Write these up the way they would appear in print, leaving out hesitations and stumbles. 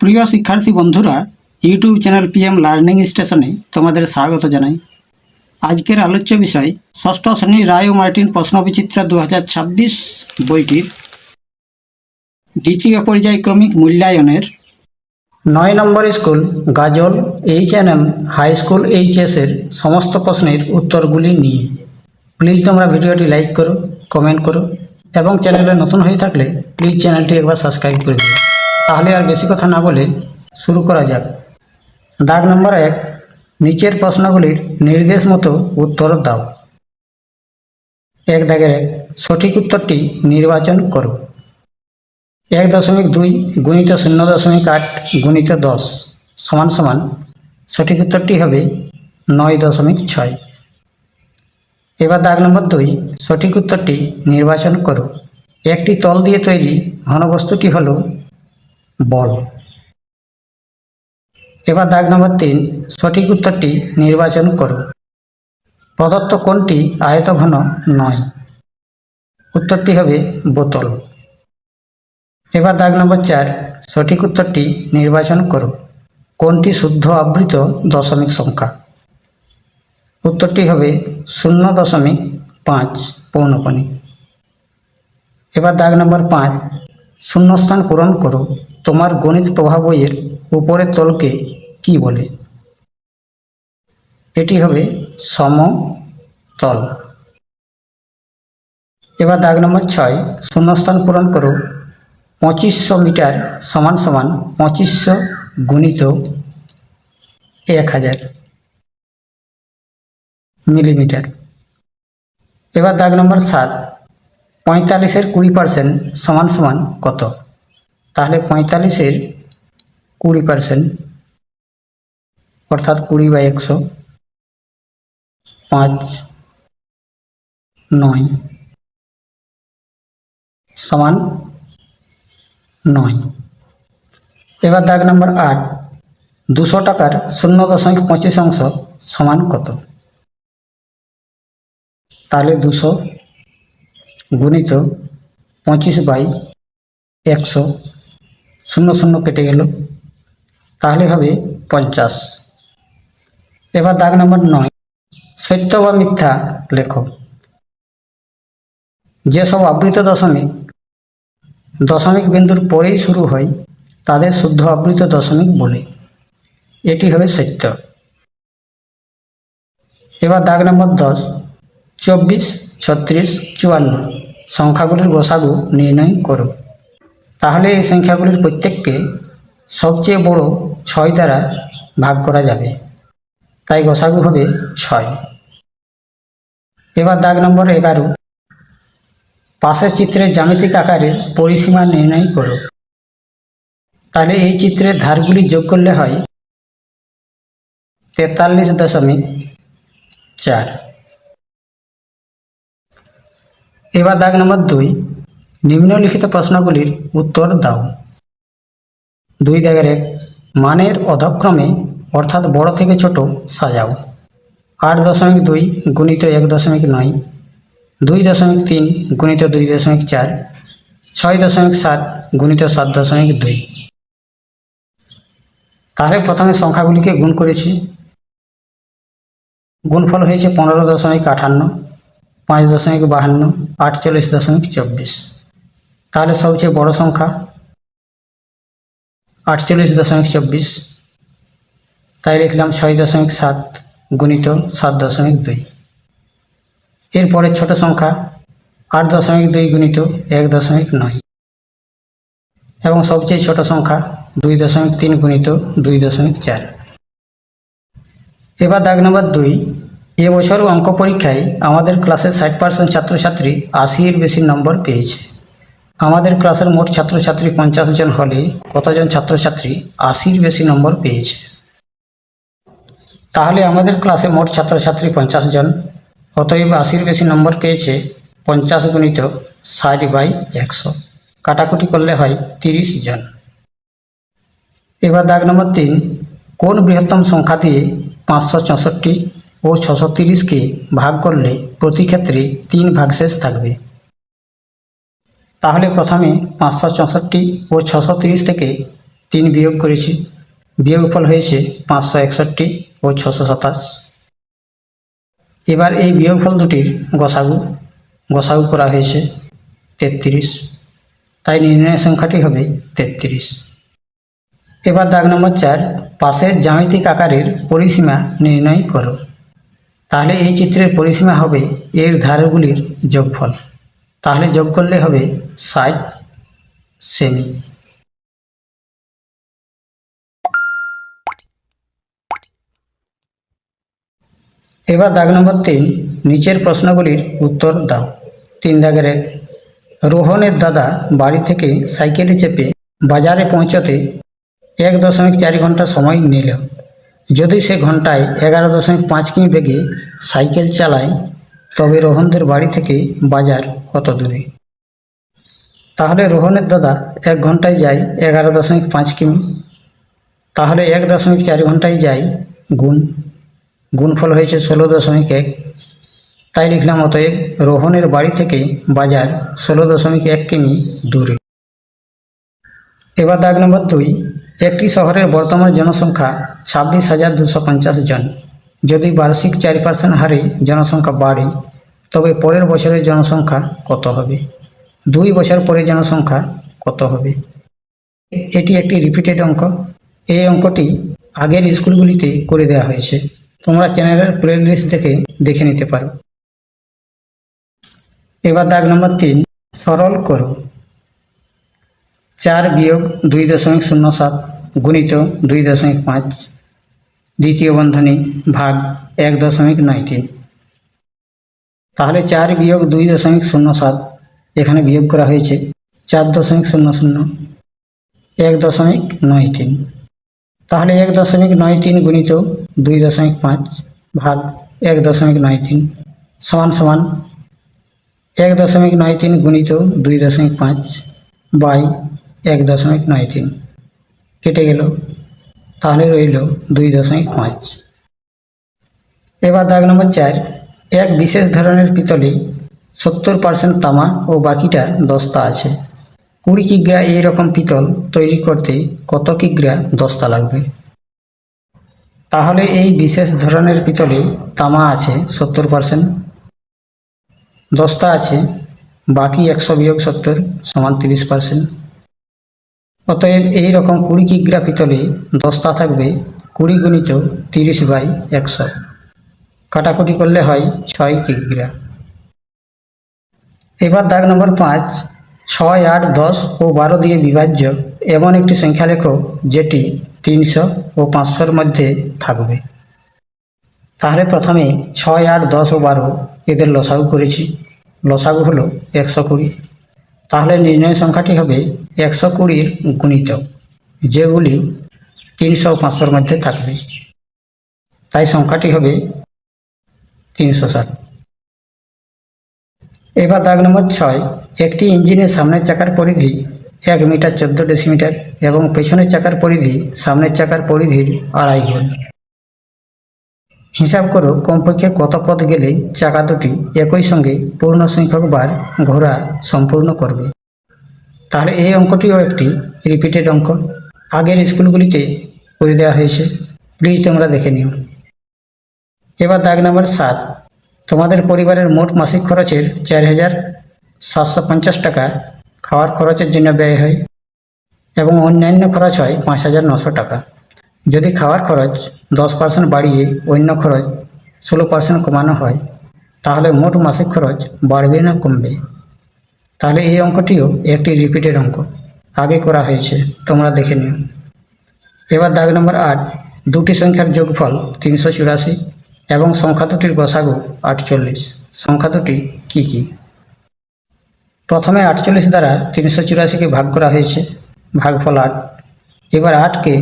প্রিয় শিক্ষার্থী বন্ধুরা, ইউটিউব চ্যানেল পিএম লার্নিং স্টেশনে তোমাদের স্বাগত জানাই। আজকের আলোচ্য বিষয় ষষ্ঠ শ্রেণী রায় ও মার্টিন প্রশ্নবিচিত্রা 2026 বইটির দ্বিতীয় পর্যায়ক্রমিক মূল্যায়নের 9 নম্বর school Gajol HNM high school HS এর সমস্ত প্রশ্নের উত্তরগুলি নিয়ে। প্লিজ তোমরা ভিডিওটি লাইক করো, কমেন্ট করো এবং চ্যানেলে নতুন হয়ে থাকলে প্লিজ চ্যানেলটি একবার সাবস্ক্রাইব করে দিও। তাহলে আর বেশি কথা না বলে শুরু করা যাক। দাগ নম্বর 1, নিচের প্রশ্নগুলির নির্দেশ মতো উত্তর দাও। 1 দাগের 1, সঠিক উত্তরটি নির্বাচন করো। 1.2 গুণিত 0.8 গুণিত 10 সমান সমান সঠিক উত্তরটি হবে 9.6। এবার দাগ নম্বর 2, সঠিক উত্তরটি নির্বাচন করো। একটি তল দিয়ে তৈরি ঘনবস্তুটি হল বল। এবার দাগ নম্বর 3, সঠিক উত্তরটি নির্বাচন করো। প্রদত্ত কোণটি আয়তঘন নয়, উত্তরটি হবে বোতল। এবার দাগ নম্বর 4, সঠিক উত্তরটি নির্বাচন করো। কোণটি শুদ্ধ আবৃত দশমিক সংখ্যা, উত্তরটি হবে 0.5 পৌনকণিক। এবার দাগ নম্বর 5, শূন্যস্থান পূরণ করো। তোমার গণিত প্রভাব বইয়ের উপরের তলকে কি বলে? এটি হবে সমতল। এবার দাগ নম্বর 6, শূন্যস্থান পূরণ করো। 2500 মিটার সমান সমান 2500 গুণিত 1000 মিলিমিটার। এবার দাগ নম্বর 7, 45-এর 20% সমান সমান কত? তাহলে 45-এর 20% অর্থাৎ 20/100 5 9 সমান 9। এবার দাগ নম্বর 8, 200 টাকার 0.25 অংশ সমান কত? তাহলে 200 গুণিত 25/100 0 কেটে গেল, তাহলে হবে 50। এবার দাগ নম্বর 9, সত্য বা মিথ্যা লেখো। যেসব আবৃত দশমিক বিন্দুর পরেই শুরু হয় তাদের শুদ্ধ আবৃত দশমিক বলে, এটি হবে সত্য। এবার দাগ নম্বর 10, 24 36 54 সংখ্যাগুলির গসাগু নির্ণয় করো। তাহলে এই সংখ্যাগুলির প্রত্যেককে সবচেয়ে বড় 6 দ্বারা ভাগ করা যাবে, তাই গসাগু হবে 6। এবার দাগ নম্বর 11, পাশের চিত্রের জ্যামিতিক আকারের পরিসীমা নির্ণয় করো। তাহলে এই চিত্রের ধারগুলি যোগ করলে হয় 43.4। এবার দাগ নম্বর 2, নিম্নলিখিত প্রশ্নগুলির উত্তর দাও। 2 দাগের 1, মানের অধক্রমে অর্থাৎ বড় থেকে ছোট সাজাও। 8.2 গুণিত 1.9 2.3 গুণিত 2.4 6.7 গুণিত 7.2। তাহলে প্রথমে সংখ্যাগুলিকে গুণ করেছি, গুণফল হয়েছে 15.58 5.52 48.24। তাহলে সবচেয়ে বড় সংখ্যা 48.24, তাই লিখলাম 6.7 গুণিত 7.2। এরপরে ছোট সংখ্যা 8.2 গুণিত 1.9 এবং সবচেয়ে ছোট সংখ্যা 2.3 গুণিত 2.4। এবার দাগ নম্বর 2, এবছর অঙ্ক পরীক্ষায় আমাদের ক্লাসের 60% ছাত্রছাত্রী 80-এর বেশি নম্বর পেয়েছে। আমাদের ক্লাসের মোট ছাত্রছাত্রী 50 জন হলে কতজন ছাত্রছাত্রী 80-এর বেশি নম্বর পেয়েছে? তাহলে আমাদের ক্লাসে মোট ছাত্রছাত্রী 50 জন, অতএব 80-এর বেশি নম্বর পেয়েছে 50 গুণিত 60/100, কাটাকুটি করলে হয় 30 জন। এবার দাগ নম্বর 3, কোন বৃহত্তম সংখ্যা দিয়ে 564 ও 630কে ভাগ করলে প্রতি ক্ষেত্রে 3 ভাগশেষ থাকবে? তাহলে প্রথমে 564 ও 630 থেকে 3 বিয়োগ করেছি, বিয়োগফল হয়েছে 561 ও 627। এবার এই বিয়োগফল দুটির গসাগু করা হয়েছে 33, তাই নির্ণয় সংখ্যাটি হবে 33। এবার দাগ নম্বর 4, পাশের জ্যামিতিক আকারের পরিসীমা নির্ণয় করো। তাহলে এই চিত্রের পরিসীমা হবে এর ধারগুলির যোগফল, তাহলে যোগ করলে হবে 60 সেমি। এবার দাগ নম্বর 3, নিচের প্রশ্নগুলির উত্তর দাও। 3 দাগের 1, রোহনের দাদা বাড়ি থেকে সাইকেলে চেপে বাজারে পৌঁছতে 1.4 ঘন্টা সময় নিল। যদি সে ঘন্টায় 11.5 কিমি বেগে সাইকেল চালায় তবে রোহনদের বাড়ি থেকে বাজার কত দূরে? তাহলে রোহনের দাদা 1 ঘন্টায় যায় 11.5 কিমি, তাহলে 1.4 ঘন্টায় যায় গুণফল হয়েছে 16.1, তাই লিখলাম অতএব রোহনের বাড়ি থেকে বাজার 16.1 কিমি দূরে। এবার দাগ নম্বর 2, একটি শহরের বর্তমান জনসংখ্যা 26,250 জন। যদি বার্ষিক 4% হারে জনসংখ্যা বাড়ে তবে পরের বছরের জনসংখ্যা কত হবে? 2 বছর পরে জনসংখ্যা কত হবে? এটি একটি রিপিটেড অঙ্ক। এই অঙ্কটি আগের স্কুলগুলিতে করে দেওয়া হয়েছে, তোমরা চ্যানেলের প্লেলিস্ট দেখে নিতে পারো। এবার দাগ নম্বর 3, সরল করো। 4 বিয়োগ 2.07 গুণিত 2.5 দ্বিতীয় বন্ধনী ভাগ 1.93। তাহলে 4 বিয়োগ 2.07 এখানে বিয়োগ করা হয়েছে 4.00 1.93। তাহলে 1.93 গুণিত 2.5 ভাগ 1.93 সমান সমান 1.93 গুণিত 2.5 বাই 1.93 কেটে গেল, তাহলে রইল 2.5। এবার দাগ নম্বর 4, এক বিশেষ ধরনের পিতলে 70% তামা ও বাকিটা দস্তা আছে। 20 কিগ্রা এই রকম পিতল তৈরি করতে কত কিগ্রা দস্তা লাগবে? তাহলে এই বিশেষ ধরনের পিতলে তামা আছে 70%, দস্তা আছে বাকি 100 বিয়োগ 70 সমান 30%। অতএব এই রকম 20 কিগ্রা পিতলে দস্তা থাকবে 20 গুণিত 30 বাই 100, কাটাকুটি করলে হয় 6 কিগ্রা। এবার দাগ নম্বর 5, 6, 8, 10 ও 12 দিয়ে বিভাজ্য এমন একটি সংখ্যা লেখো যেটি 300 ও 500-র মধ্যে থাকবে। তাহলে প্রথমে 6, 8, 10 ও 12 এদের লসাগু করেছি, লসাগু হলো 120। তাহলে নির্ণয় সংখ্যাটি হবে 120-র গুণিতক, যেগুলি 300 ও 500-র মধ্যে থাকবে, তাই সংখ্যাটি হবে 360। এবার দাগ নম্বর 6, একটি ইঞ্জিনের সামনের চাকার পরিধি 1 মিটার 14 ডেসিমিটার এবং পেছনের চাকার পরিধি সামনের চাকার পরিধির 2.5 গুণ। হিসাব করো কমপক্ষে কত পথ গেলে চাকা দুটি একই সঙ্গে পূর্ণ সংখ্যক বার ঘোরা সম্পূর্ণ করবে। তাহলে এই অঙ্কটিও একটি রিপিটেড অঙ্ক, আগের স্কুলগুলিতে করে দেওয়া হয়েছে, প্লিজ তোমরা দেখে নিও। এবার দাগ নম্বর 7, তোমাদের পরিবারের মোট মাসিক খরচের 4,750 টাকা খাওয়ার খরচের জন্য ব্যয় হয় এবং অন্যান্য খরচ হয় 5,900 টাকা। যদি খাওয়ার খরচ 10% বাড়িয়ে অন্য খরচ 16% কমানো হয় তাহলে মোট মাসিক খরচ বাড়বে না কমবে? তাহলে এই অঙ্কটিও একটি রিপিটেড অঙ্ক, আগে করা হয়েছে, তোমরা দেখে নিও। এবার দাগ নম্বর 8, দুটি সংখ্যার যোগফল 384 এবং সংখ্যা দুটির গসাগু 48, সংখ্যা দুটি কী কী? প্রথমে 48 দ্বারা 384কে ভাগ করা হয়েছে, ভাগফল 8। এবার 8কে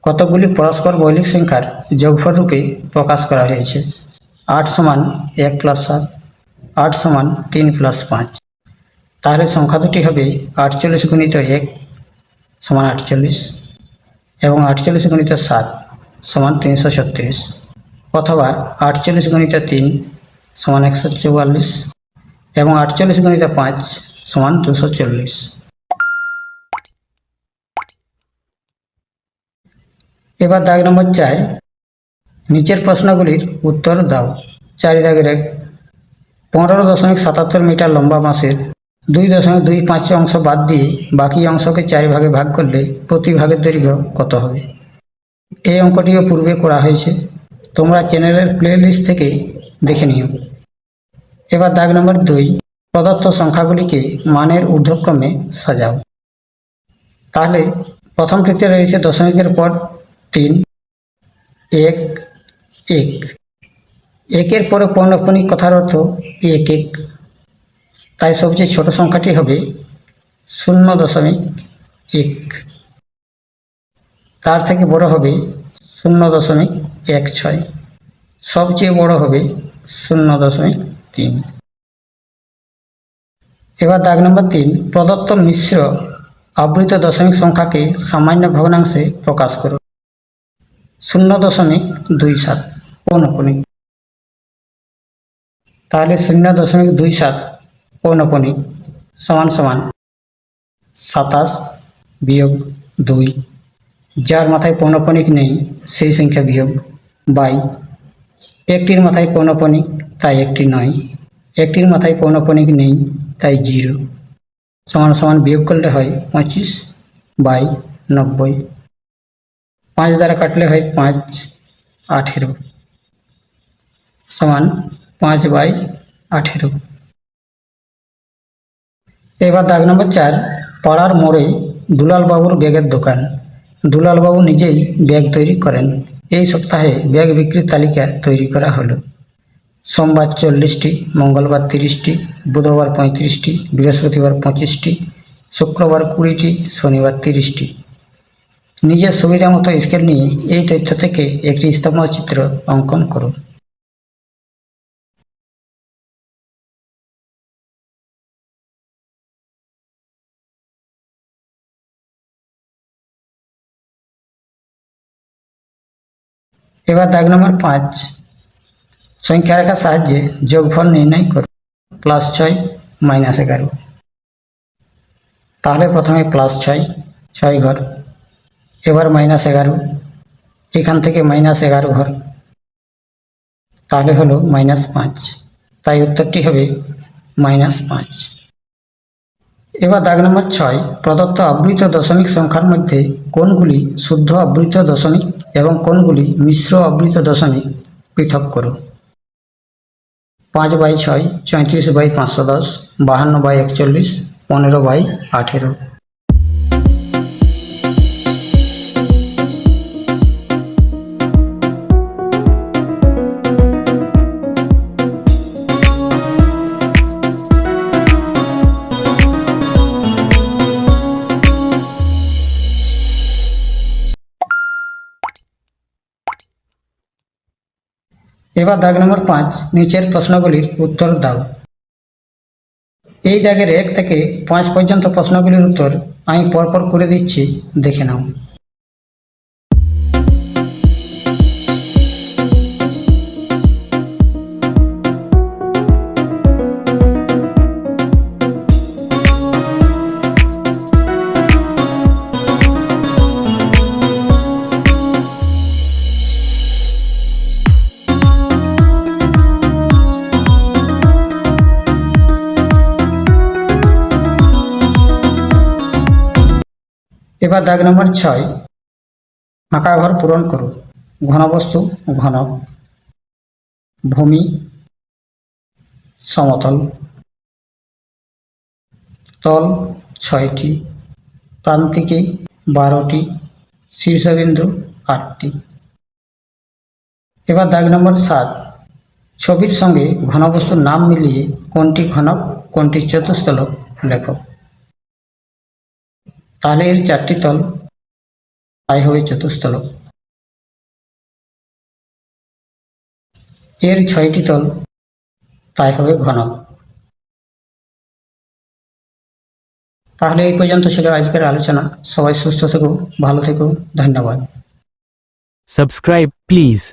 কতগুলি পরস্পর মৌলিক সংখ্যার যোগফল রূপে প্রকাশ করা হয়েছে। 8 সমান 1 + 7, 8 সমান 3 + 5। তাহলে সংখ্যা দুটি হবে 48 গুণিত 1 সমান 48 এবং 48 গুণিত 7 সমান 336, অথবা 48 গুণিত 3 সমান 144 এবং 48 গুণিত 5 সমান 240। এবার দাগ নম্বর 4, নিচের প্রশ্নগুলির উত্তর দাও। 4 দাগের 1, 15.77 মিটার লম্বা বাঁশের 2.25 অংশ বাদ দিয়ে বাকি অংশকে 4 ভাগে ভাগ করলে প্রতি ভাগের দৈর্ঘ্য কত হবে? এই অঙ্কটিও পূর্বে করা হয়েছে, তোমরা চ্যানেলের প্লে লিস্ট থেকে দেখে নিও। এবার দাগ নম্বর 2, প্রদত্ত সংখ্যাগুলিকে মানের ঊর্ধ্বক্রমে সাজাও। তাহলে প্রথমটিতে রয়েছে দশমিকের পর 3, 1, 1, একের পরে পৌনঃপুনিক কথার অর্থ 1 1, তাই সবচেয়ে ছোট সংখ্যাটি হবে 0.1, তার থেকে বড় হবে 0.16, সবচেয়ে বড় হবে 0.3। এবার দাগ নম্বর 3, প্রদত্ত মিশ্র আবৃত দশমিক সংখ্যাকে সামান্য ভগ্নাংশে প্রকাশ করো। 0.27 পৌনঃপুনিক, তাহলে 0.27 পৌনঃপুনিক সমান সমান 27 বিয়োগ 2, যার মাথায় পৌনঃপুনিক নেই সেই সংখ্যা বিয়োগ, বাই একটির মাথায় পৌনঃপুনিক তাই একটি নয়, একটির মাথায় পৌনঃপুনিক নেই তাই 0, সমান সমান বিয়োগ করলে হয় 25 বাই 90, 5 দ্বারা কাটলে হয় 5, 18 সমান 5 বাই 18। এবার দাগ নম্বর 4, পাড়ার মোড়ে দুলালবাবুর ব্যাগের দোকান। দুলালবাবু নিজেই ব্যাগ তৈরি করেন। এই সপ্তাহে ব্যাগ বিক্রির তালিকা তৈরি করা হলো। সোমবার 40টি, মঙ্গলবার 30টি, বুধবার 35টি, বৃহস্পতিবার 25টি, শুক্রবার 20টি, শনিবার 30টি। নিজের সুবিধা মতো স্কেল নিয়ে এই তথ্য থেকে একটি স্তম্ভচিত্র অঙ্কন করুন। এবার দাগ নম্বর 5, সংখ্যা রেখার সাহায্যে যোগফল নির্ণয় করুন। +6 -11, তাহলে প্রথমে +6, 6 ঘর, এবার -11, এখান থেকে -11 ঘর, তাহলে হলো -5, তাই উত্তরটি হবে -5। এবার দাগ নম্বর 6, প্রদত্ত আবৃত দশমিক সংখ্যার মধ্যে কোনগুলি শুদ্ধ আবৃত দশমিক এবং কোনগুলি মিশ্র আবৃত দশমিক পৃথক করো। 5/6, 34/510, 52/41, 15/18। এবার দাগ নম্বর 5, নিচের প্রশ্নগুলির উত্তর দাও। এই দাগের 1 থেকে 5 পর্যন্ত প্রশ্নগুলির উত্তর আমি পরপর করে দিচ্ছি, দেখে নাও। এবার দাগ নম্বর 6, ফাঁকা ঘর পূরণ করুন। ঘনবস্তু ঘনক, ভূমি সমতল, তল 6টি, প্রান্তিকে 12টি, শীর্ষবিন্দু 8টি। এবার দাগ নম্বর 7, ছবির সঙ্গে ঘনবস্তুর নাম মিলিয়ে কোনটি ঘনক কোনটি চতুস্তলক লেখো। তাহলে এর 4টি তল, তাই হবে চতুস্তলক। এর 6টি তল, তাই হবে ঘনক। তাহলে এই পর্যন্ত ছিল আজকের আলোচনা। সবাই সুস্থ থেকো, ভালো থেকো, ধন্যবাদ। Subscribe, please.